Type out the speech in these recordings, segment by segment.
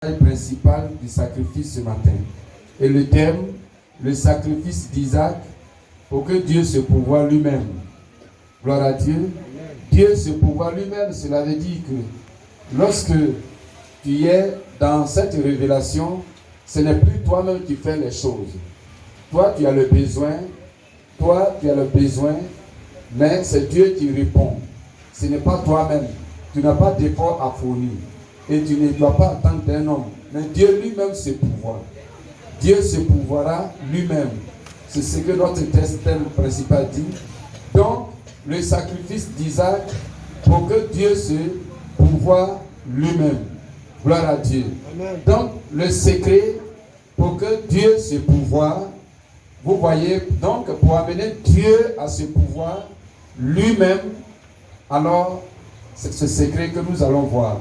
Principal du sacrifice ce matin. Et le thème, le sacrifice d'Isaac pour que Dieu se pourvoie lui-même. Gloire à Dieu. Dieu se pourvoit lui-même, cela veut dire que lorsque tu es dans cette révélation, ce n'est plus toi-même qui fais les choses. Toi, tu as le besoin. Toi, tu as le besoin, mais c'est Dieu qui répond. Ce n'est pas toi-même. Tu n'as pas d'effort à fournir. Et tu ne dois pas attendre d'un homme. Mais Dieu lui-même se pourvoit. Dieu se pourvoira lui-même. C'est ce que notre thème principal dit. Donc, le sacrifice d'Isaac pour que Dieu se pourvoie lui-même. Gloire à Dieu. Amen. Donc, le secret pour que Dieu se pourvoie, vous voyez, donc, pour amener Dieu à se pourvoir lui-même, alors, c'est ce secret que nous allons voir.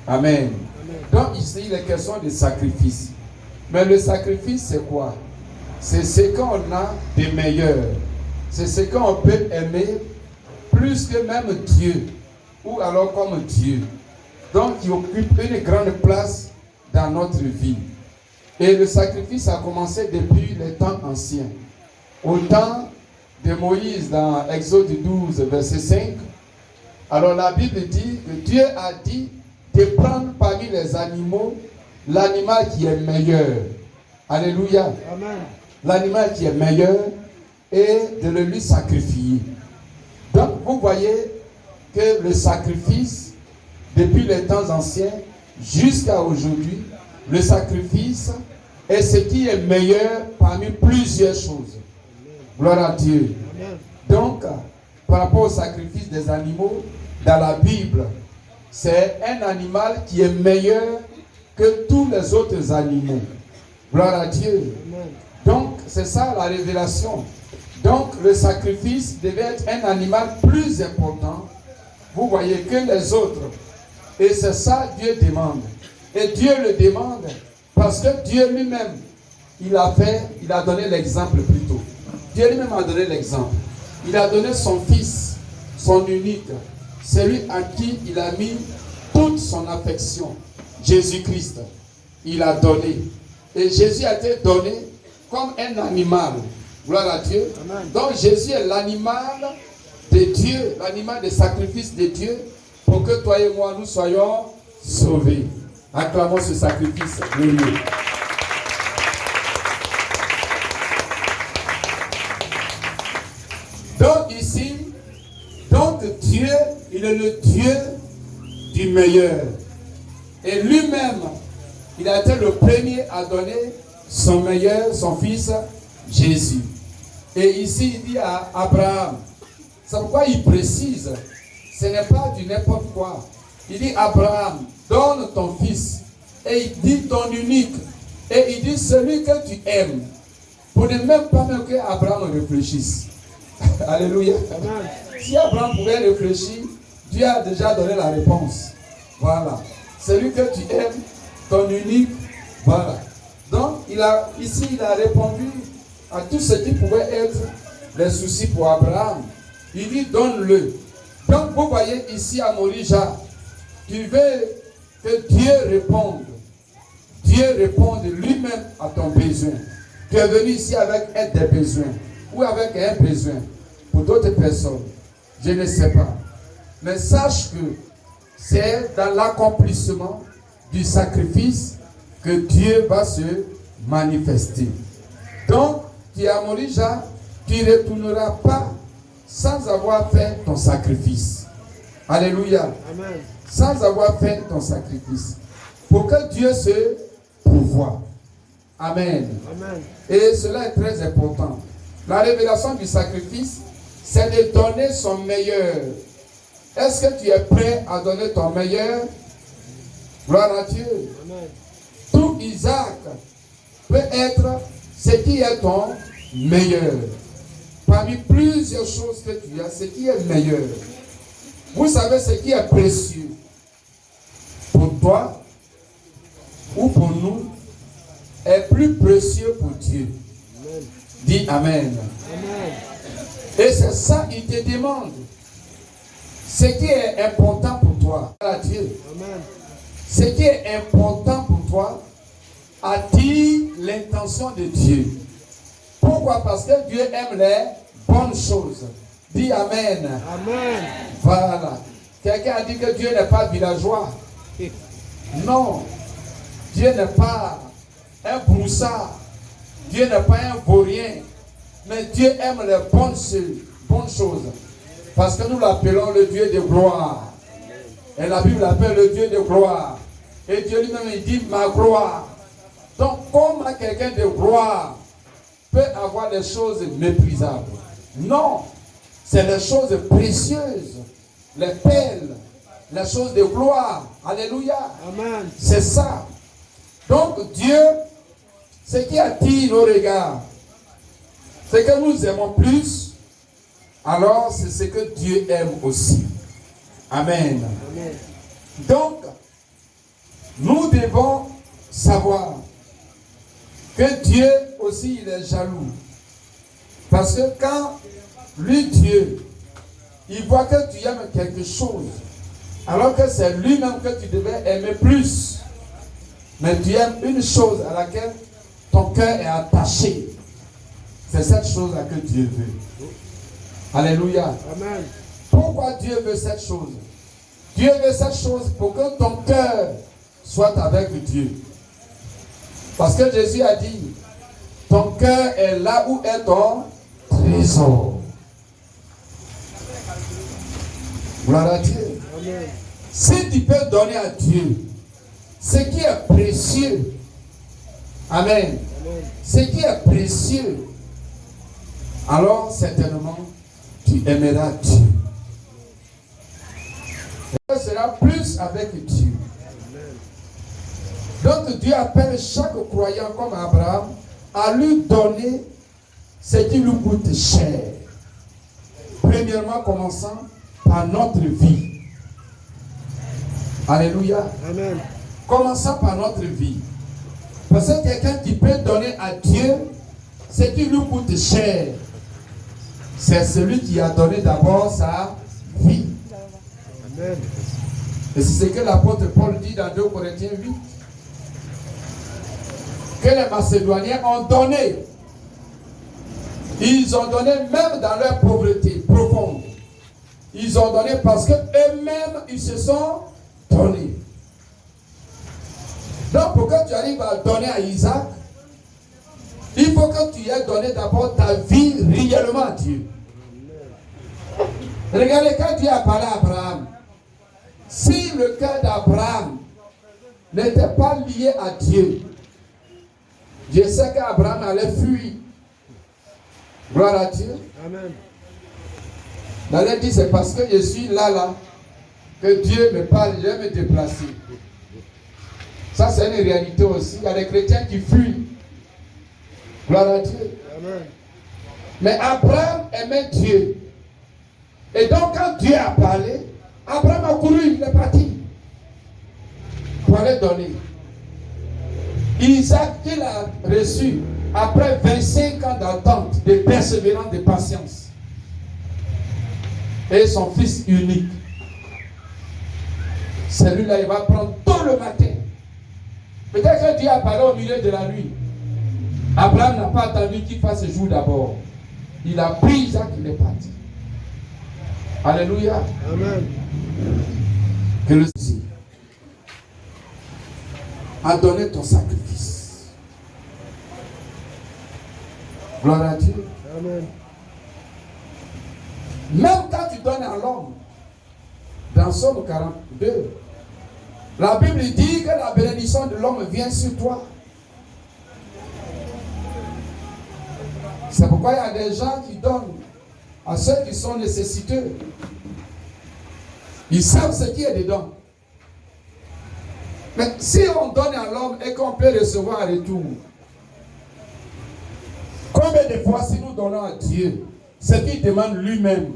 Amen. Amen. Donc ici, il est question de sacrifice. Mais le sacrifice, c'est quoi? C'est ce qu'on a de meilleur. C'est ce qu'on peut aimer plus que même Dieu. Ou alors comme Dieu. Donc, il occupe une grande place dans notre vie. Et le sacrifice a commencé depuis les temps anciens. Au temps de Moïse, dans Exode 12, verset 5. Alors la Bible dit que Dieu a dit de prendre parmi les animaux l'animal qui est meilleur. Alléluia. Amen. L'animal qui est meilleur et de le lui sacrifier. Donc vous voyez que le sacrifice, depuis les temps anciens jusqu'à aujourd'hui, le sacrifice est ce qui est meilleur parmi plusieurs choses. Gloire à Dieu. Amen. Donc, par rapport au sacrifice des animaux, dans la Bible, c'est un animal qui est meilleur que tous les autres animaux. Gloire à Dieu. Amen. Donc, c'est ça la révélation. Donc, le sacrifice devait être un animal plus important, vous voyez, que les autres. Et c'est ça Dieu demande. Et Dieu le demande parce que Dieu lui-même, il a donné l'exemple plutôt. Dieu lui-même a donné l'exemple. Il a donné son fils, son unique, celui à qui il a mis toute son affection. Jésus-Christ, il a donné. Et Jésus a été donné comme un animal. Gloire à Dieu. Amen. Donc Jésus est l'animal de Dieu, l'animal de sacrifice de Dieu, pour que toi et moi, nous soyons sauvés. Acclamons ce sacrifice glorieux. Donc ici, Dieu, il est le Dieu du meilleur. Et lui-même, il a été le premier à donner son meilleur, son fils, Jésus. Et ici, il dit à Abraham, c'est pourquoi il précise, ce n'est pas du n'importe quoi. Il dit, Abraham, donne ton fils. Et il dit ton unique. Et il dit celui que tu aimes. Pour ne même pas que Abraham réfléchisse. Alléluia. Amen. Si Abraham pouvait réfléchir, Dieu a déjà donné la réponse. Voilà. Celui que tu aimes, ton unique, voilà. Donc, il a répondu à tout ce qui pouvait être les soucis pour Abraham. Il dit, donne-le. Donc, vous voyez ici à Morija, tu veux que Dieu réponde. Dieu réponde lui-même à ton besoin. Tu es venu ici avec des besoins ou avec un besoin pour d'autres personnes. Je ne sais pas. Mais sache que c'est dans l'accomplissement du sacrifice que Dieu va se manifester. Donc, tu es à Morija, tu ne retourneras pas sans avoir fait ton sacrifice. Alléluia. Amen. Sans avoir fait ton sacrifice. Pour que Dieu se pourvoie. Amen. Amen. Et cela est très important. La révélation du sacrifice, c'est de donner son meilleur. Est-ce que tu es prêt à donner ton meilleur? Gloire à Dieu. Amen. Tout Isaac peut être ce qui est ton meilleur. Parmi plusieurs choses que tu as, ce qui est meilleur. Vous savez ce qui est précieux pour toi ou pour nous est plus précieux pour Dieu. Amen. Dis Amen. Amen. Et c'est ça qu'il te demande. Ce qui est important pour toi, à Dieu. Amen. Ce qui est important pour toi, attire l'intention de Dieu. Pourquoi? Parce que Dieu aime les bonnes choses. Dis Amen. Amen. Voilà. Quelqu'un a dit que Dieu n'est pas villageois. Non. Dieu n'est pas un broussard. Dieu n'est pas un vaurien. Mais Dieu aime les bonnes choses. Parce que nous l'appelons le Dieu de gloire. Et la Bible l'appelle le Dieu de gloire. Et Dieu lui-même il dit ma gloire. Donc comment quelqu'un de gloire peut avoir des choses méprisables? Non. C'est les choses précieuses. Les perles. Les choses de gloire. Alléluia. Amen. C'est ça. Donc Dieu, ce qui attire nos regards, c'est que nous aimons plus, alors c'est ce que Dieu aime aussi. Amen. Amen. Donc, nous devons savoir que Dieu aussi, il est jaloux. Parce que quand lui, Dieu, il voit que tu aimes quelque chose, alors que c'est lui-même que tu devais aimer plus. Mais tu aimes une chose à laquelle ton cœur est attaché. C'est cette chose-là que Dieu veut. Alléluia. Amen. Pourquoi Dieu veut cette chose? Dieu veut cette chose pour que ton cœur soit avec Dieu. Parce que Jésus a dit, ton cœur est là où est ton trésor. Gloire à Dieu. Amen. Si tu peux donner à Dieu ce qui est précieux, Amen, Amen. ce qui est précieux, alors certainement tu aimeras Dieu. Et tu seras plus avec Dieu. Donc Dieu appelle chaque croyant comme Abraham à lui donner ce qui lui coûte cher. Premièrement, commençant par notre vie. Alléluia. Amen. Commençons par notre vie. Parce que quelqu'un qui peut donner à Dieu ce qui lui coûte cher, c'est celui qui a donné d'abord sa vie. Amen. Et c'est ce que l'apôtre Paul dit dans 2 Corinthiens 8. Que les Macédoniens ont donné. Ils ont donné même dans leur pauvreté profonde. Ils ont donné parce qu'eux-mêmes, ils se sont donnés. Donc, pour que tu arrives à donner à Isaac, il faut que tu aies donné d'abord ta vie réellement à Dieu. Regardez, quand Dieu a parlé à Abraham, si le cœur d'Abraham n'était pas lié à Dieu, Dieu sait qu'Abraham allait fuir. Gloire à Dieu. Amen. D'ailleurs, dit c'est parce que je suis là, que Dieu me parle, je vais me déplacer. Ça, c'est une réalité aussi. Il y a des chrétiens qui fuient. Gloire à Dieu. Amen. Mais Abraham aimait Dieu. Et donc, quand Dieu a parlé, Abraham a couru, il est parti. Pour aller donner. Isaac, il a reçu, après 25 ans d'attente, de persévérance, de patience. Et son fils unique. Celui-là, il va prendre tôt le matin. Peut-être que Dieu a parlé au milieu de la nuit. Abraham n'a pas attendu qu'il fasse jour d'abord. Il a pris Isaac, il est parti. Alléluia. Amen. Que le Seigneur a donné ton sacrifice. Gloire à Dieu. Amen. Même quand tu donnes à l'homme, dans Somme 42, la Bible dit que la bénédiction de l'homme vient sur toi. C'est pourquoi il y a des gens qui donnent à ceux qui sont nécessiteux. Ils savent ce qui est dedans. Mais si on donne à l'homme et qu'on peut recevoir en retour, combien de fois si nous donnons à Dieu ce qu'il demande lui-même,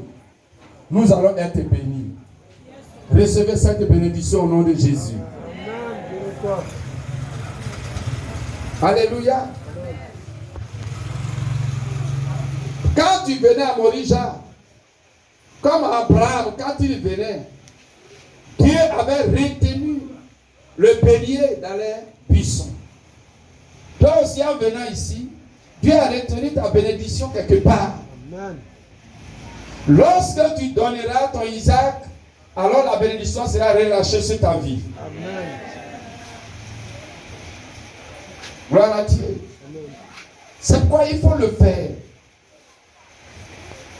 nous allons être bénis. Recevez cette bénédiction au nom de Jésus. Amen. Alléluia. Quand tu venais à Morija, comme Abraham, quand il venait, Dieu avait retenu le bélier dans les buissons. Toi aussi, en venant ici, Dieu a retenu ta bénédiction quelque part. Amen. Lorsque tu donneras ton Isaac, alors la bénédiction sera relâchée sur ta vie. Amen. Gloire à Dieu. Amen. C'est pourquoi il faut le faire.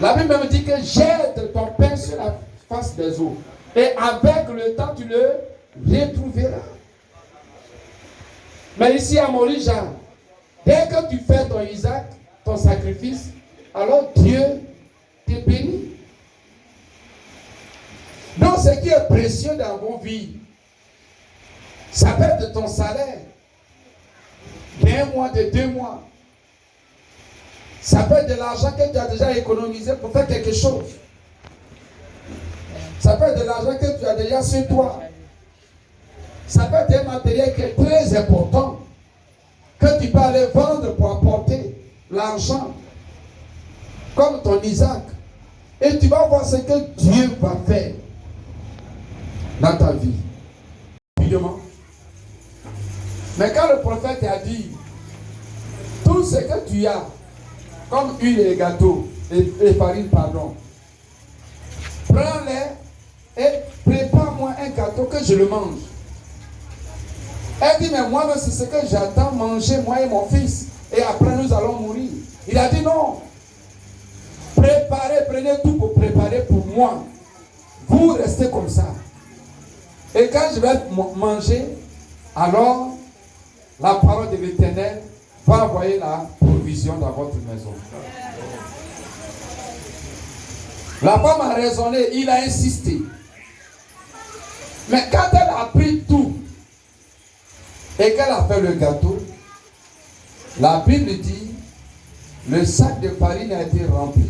La Bible me dit que jette ton pain sur la face des eaux. Et avec le temps, tu le retrouveras. Mais ici à Morija, dès que tu fais ton Isaac, ton sacrifice, alors Dieu te bénit. Donc ce qui est précieux dans vos vies, ça peut être de ton salaire, d'1 mois, de 2 mois. Ça peut être de l'argent que tu as déjà économisé pour faire quelque chose. Ça peut être de l'argent que tu as déjà sur toi. Ça peut être un matériel qui est très important, que tu peux aller vendre pour apporter l'argent, comme ton Isaac. Et tu vas voir ce que Dieu va faire dans ta vie. Évidemment. Mais quand le prophète a dit, tout ce que tu as, comme huile et gâteaux, et farine, pardon, prends-les et prépare-moi un gâteau que je le mange. Elle dit, mais moi, c'est ce que j'attends manger, moi et mon fils. Et après, nous allons mourir. Il a dit, non. Préparez, prenez tout pour préparer pour moi. Vous restez comme ça. Et quand je vais manger, alors, la parole de l'Éternel va envoyer la provision dans votre maison. La femme a raisonné, il a insisté. Mais quand elle a pris tout, et qu'elle a fait le gâteau, la Bible dit, le sac de farine a été rempli.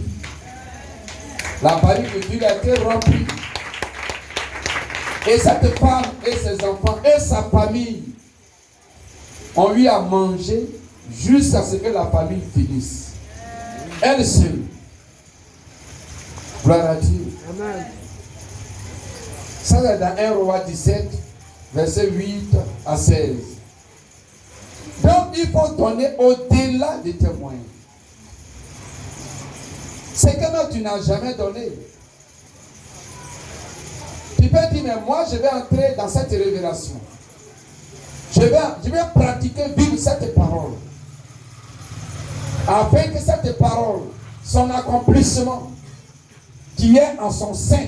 La farine d'huile a été remplie. Et cette femme et ses enfants et sa famille ont eu à manger jusqu'à ce que la famille finisse. Elle seule. Gloire à Dieu. Amen. Ça c'est dans 1 Roi 17, verset 8 à 16. Donc il faut donner au-delà des témoins. C'est que non, tu n'as jamais donné. Tu peux dire, mais moi je vais entrer dans cette révélation. Je vais pratiquer, vivre cette parole. Afin que cette parole, son accomplissement, qui est en son sein,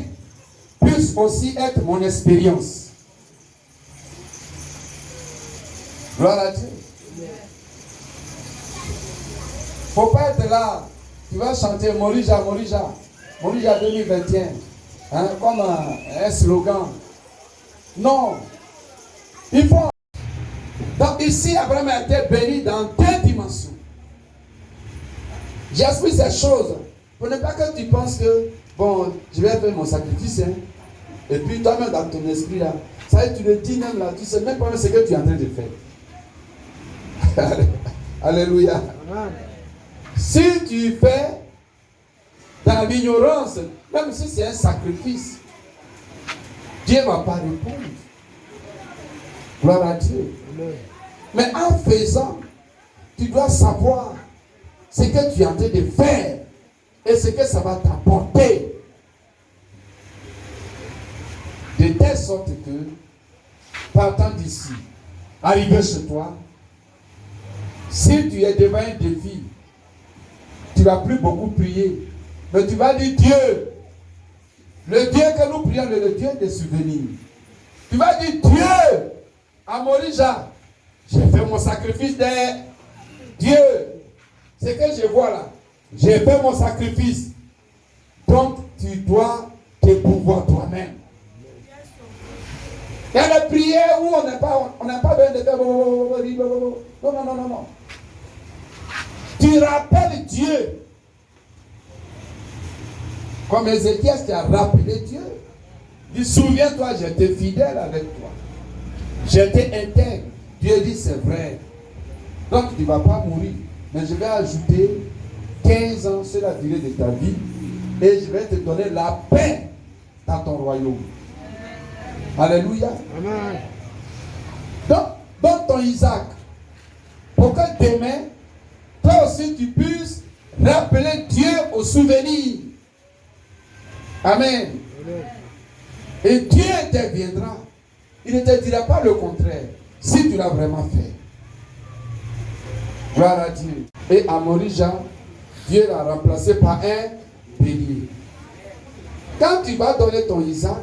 puisse aussi être mon expérience. Gloire à Dieu. Faut pas être là. Tu vas chanter Morija, Morija, Morija 2021. Hein, comme un slogan. Non. Il faut. Donc ici, Abraham a été béni dans 2 dimensions. J'explique ces choses pour ne pas que tu penses que, bon, je vais faire mon sacrifice, hein, et puis toi-même dans ton esprit là, ça y est, tu le dis même là, tu sais même pas ce que tu es en train de faire. Alléluia. Amen. Si tu fais dans l'ignorance, même si c'est un sacrifice, Dieu ne va pas répondre. Gloire à Dieu. Amen. Mais en faisant, tu dois savoir ce que tu es en train de faire et ce que ça va t'apporter. De telle sorte que, partant d'ici, arrivé chez toi, si tu es devant un défi, tu ne vas plus beaucoup prier, mais tu vas dire Dieu, le Dieu que nous prions, le Dieu des souvenirs. Tu vas dire Dieu, à Morija, j'ai fait mon sacrifice de Dieu. C'est que je vois là. J'ai fait mon sacrifice. Donc, tu dois te pouvoir toi-même. Il y a des prières où on n'a pas besoin de faire. Non. Tu rappelles Dieu. Comme Ézéchias qui a rappelé Dieu. Dis, souviens-toi, j'étais fidèle avec toi. J'étais intègre. Dieu dit, c'est vrai. Donc, tu ne vas pas mourir. Mais je vais ajouter 15 ans sur la durée de ta vie. Et je vais te donner la paix dans ton royaume. Alléluia. Amen. Donc, donne ton Isaac. Pour que aussi tu puisses rappeler Dieu au souvenir. Amen. Et Dieu interviendra. Il ne te dira pas le contraire si tu l'as vraiment fait. Gloire à Dieu. Et à Morija, Dieu l'a remplacé par un bélier. Quand tu vas donner ton Isaac,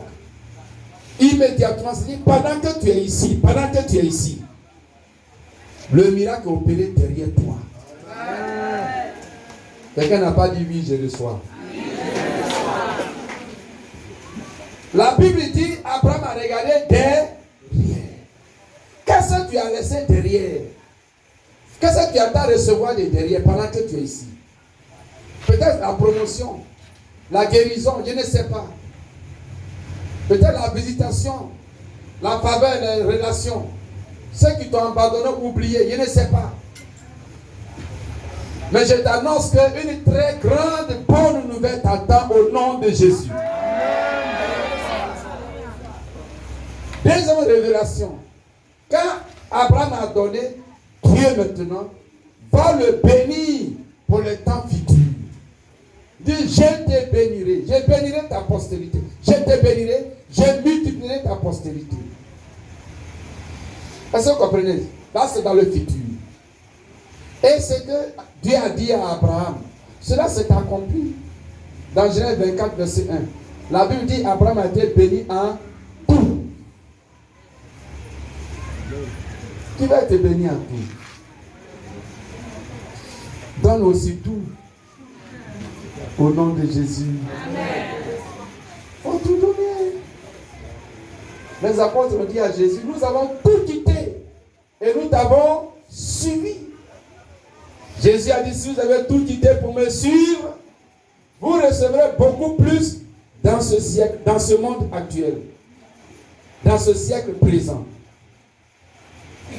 immédiatement, c'est-à-dire pendant que tu es ici, le miracle est opéré derrière toi. Quelqu'un n'a pas dit oui, je reçois. La Bible dit, Abraham a regardé derrière. Qu'est-ce que tu as laissé derrière? Qu'est-ce que tu attends à recevoir de derrière pendant que tu es ici? Peut-être la promotion, la guérison, je ne sais pas. Peut-être la visitation, la faveur, les relations. Ceux qui t'ont abandonné ou oublié, je ne sais pas. Mais je t'annonce qu'une très grande bonne nouvelle t'attend au nom de Jésus. Deuxième révélation. Quand Abraham a donné, Dieu maintenant va le bénir pour le temps futur. Dis, je te bénirai. Je bénirai ta postérité. Je te bénirai. Je multiplierai ta postérité. Est-ce que vous comprenez? Là, c'est dans le futur. Et ce que Dieu a dit à Abraham, cela s'est accompli. Dans Genèse 24, verset 1. La Bible dit Abraham a été béni en tout. Qui va être béni en tout? Donne aussi tout. Au nom de Jésus. Amen. Faut tout donner. Les apôtres ont dit à Jésus, nous avons tout quitté et nous t'avons suivi. Jésus a dit, si vous avez tout quitté pour me suivre, vous recevrez beaucoup plus dans ce siècle, dans ce monde actuel, dans ce siècle présent.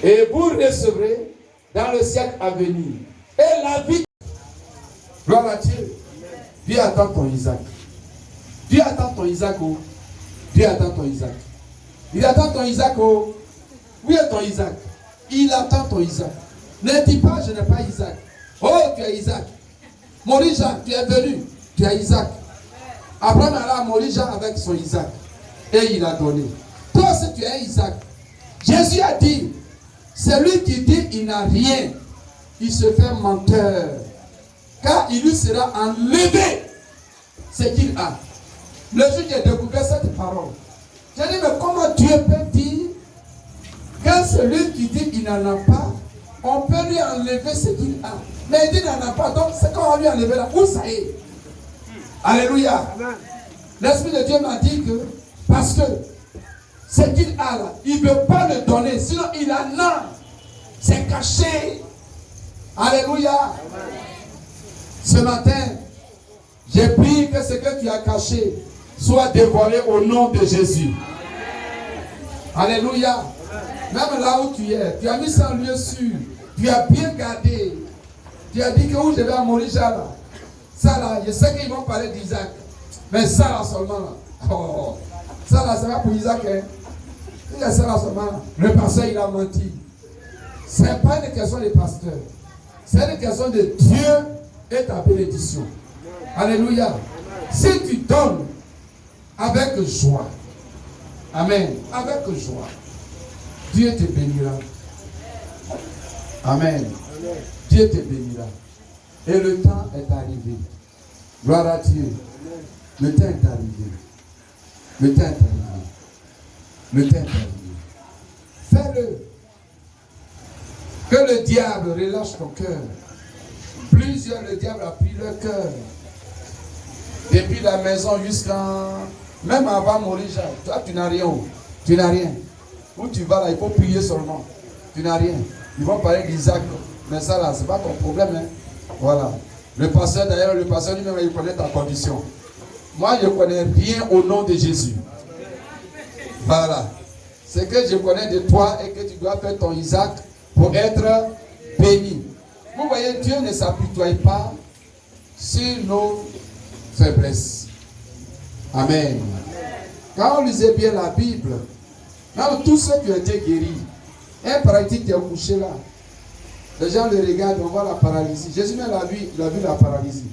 Et vous recevrez dans le siècle à venir. Et la vie. Gloire à Dieu. Dieu attend ton Isaac. Dieu attend ton Isaac. Oh. Dieu attend ton Isaac. Il attend ton Isaac. Oh. Où est ton Isaac? Il attend ton Isaac. Ne dis pas, je n'ai pas Isaac. Oh, tu as Isaac. Morija, tu es venu. Tu as Isaac. Abraham est allé à Morija avec son Isaac. Et il a donné. Toi aussi, tu as Isaac. Jésus a dit, celui qui dit il n'a rien, il se fait menteur. Car il lui sera enlevé ce qu'il a. Le jour où j'ai découvert cette parole, j'ai dit, mais comment Dieu peut dire que celui qui dit il n'en a pas, on peut lui enlever ce qu'il a. Mais il dit il n'en a pas, donc c'est quand on lui enlever là, où ça est? Alléluia. L'Esprit de Dieu m'a dit que, parce que ce qu'il a là, il ne veut pas le donner, sinon il en a. C'est caché. Alléluia. Ce matin, j'ai prié que ce que tu as caché soit dévoilé au nom de Jésus. Alléluia. Même là où tu es, tu as mis ça en lieu sûr. Tu as bien gardé. Tu as dit que où je vais à Morija là. Ça là, je sais qu'ils vont parler d'Isaac. Mais ça là seulement là. Oh, ça là, c'est pas pour Isaac. Hein. Il y a ça là seulement là. Le pasteur il a menti. Ce n'est pas une question des pasteurs. C'est une question de Dieu et ta bénédiction. Alléluia. Si tu donnes avec joie, amen, avec joie, Dieu te bénira. Amen. Dieu te bénira. Et le temps est arrivé. Gloire à Dieu. Le temps est arrivé. Le temps est arrivé. Le temps est arrivé. Fais-le. Que le diable relâche ton cœur. Plusieurs, le diable a pris leur cœur. Depuis la maison jusqu'à... Même avant Morija, toi tu n'as rien. Tu n'as rien. Où tu vas là, il faut prier seulement. Tu n'as rien. Ils vont parler d'Isaac. Mais ça là, c'est pas ton problème. Hein. Voilà. Le pasteur d'ailleurs, le pasteur lui-même, il connaît ta condition. Moi, je ne connais rien au nom de Jésus. Voilà. C'est que je connais de toi et que tu dois faire ton Isaac pour être béni. Vous voyez, Dieu ne s'apitoie pas sur nos faiblesses. Amen. Quand on lisait bien la Bible, même tous ceux qui ont été guéris, un paralytique qui est couché là, Les gens le regardent, on voit la paralysie. Jésus même l'a vu la paralysie.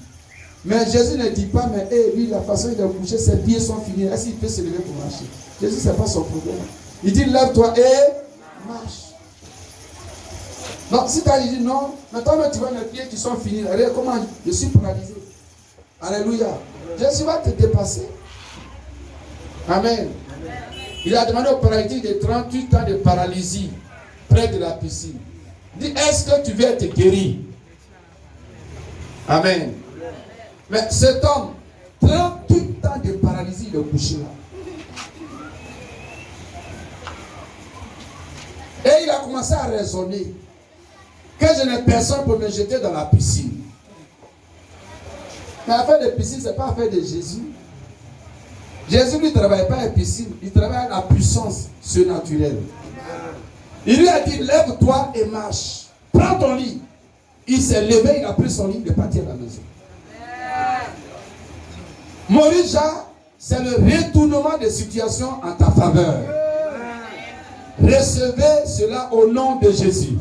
Mais Jésus ne dit pas, mais lui, la façon dont il a couché, ses pieds sont finis. Est-ce qu'il peut se lever pour marcher? Jésus, ce n'est pas son problème. Il dit, lève-toi et marche. Donc, si tu as dit non, maintenant tu vois les pieds qui sont finis. Regarde comment je suis paralysé. Alléluia. Jésus va te dépasser. Amen. Il a demandé au paralytique de 38 ans de paralysie près de la piscine. Il dit, est-ce que tu veux être guéri? Amen. Mais cet homme, 38 ans de paralysie, il est couché là. Et il a commencé à raisonner que je n'ai personne pour me jeter dans la piscine. Mais l'affaire de piscine, ce n'est pas l'affaire de Jésus. Jésus ne travaille pas à la piscine, il travaille à la puissance surnaturelle. Il lui a dit, lève-toi et marche. Prends ton lit. Il s'est levé, il a pris son lit, il est parti à la maison. Morija, c'est le retournement des situations en ta faveur. Recevez cela au nom de Jésus.